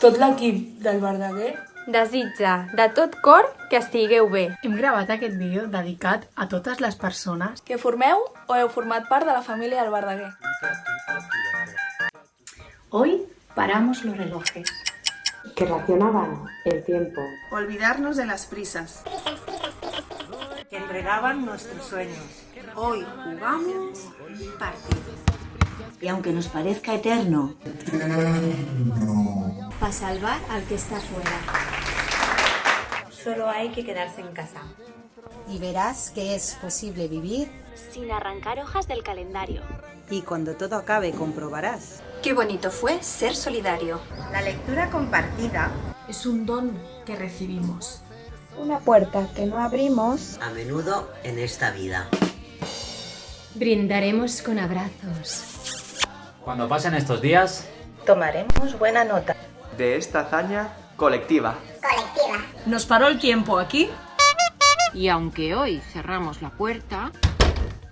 Tot l'equip del Verdaguer desitja de tot cor que estigueu bé. Hem gravat aquest vídeo dedicat a totes les persones que formeu o heu format part de la família del Verdaguer. Hoy paramos los relojes. Que racionaban el tiempo. Olvidarnos de las prisas. Que enredaban nuestros sueños. Hoy jugamos un partido. Y aunque nos parezca eterno, Para salvar al que está fuera. solo hay que quedarse en casa. Y verás que es posible vivir sin arrancar hojas del calendario. Y cuando todo acabe comprobarás. Qué bonito fue ser solidario. La lectura compartida Es un don que recibimos. Una puerta que no abrimos. A menudo en esta vida. Brindaremos con abrazos. Cuando pasen estos días, tomaremos buena nota de esta hazaña colectiva. Nos paró el tiempo aquí. Y aunque hoy cerramos la puerta,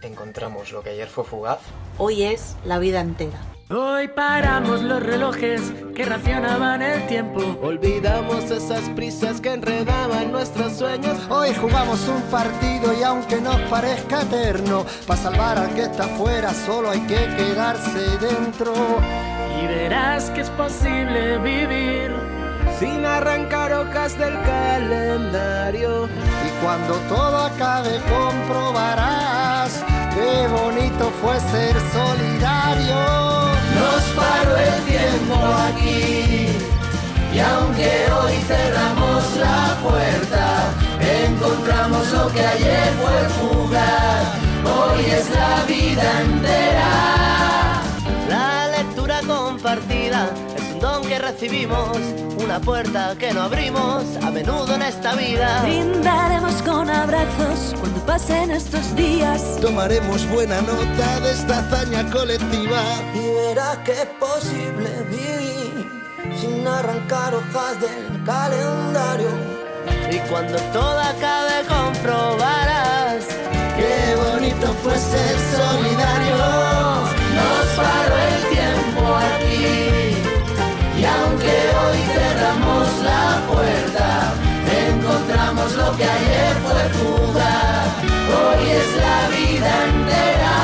Encontramos lo que ayer fue fugaz. Hoy es la vida entera. Hoy paramos los relojes que racionaban el tiempo. Olvidamos esas prisas que enredaban nuestros sueños. Hoy jugamos un partido y aunque nos parezca eterno, para salvar al que está afuera solo hay que quedarse dentro. Y verás que es posible vivir sin arrancar hojas del calendario. Y cuando todo acabe comprobarás qué bonito fue ser solidario. Nos paró el tiempo aquí y aunque hoy cerramos la puerta, encontramos lo que ayer fue fugaz. Hoy es la vida entera. la lectura compartida. Es un don que recibimos, una puerta que no abrimos a menudo en esta vida. Brindaremos con abrazos cuando pasen estos días. Tomaremos buena nota de esta hazaña colectiva y verás que es posible vivir sin arrancar hojas del calendario. Y cuando todo acabe comprobarás qué bonito fue ser solidarios. Nos paró el tiempo aquí y aunque hoy cerramos la puerta, encontramos lo que ayer fue fugaz. Hoy es la vida entera.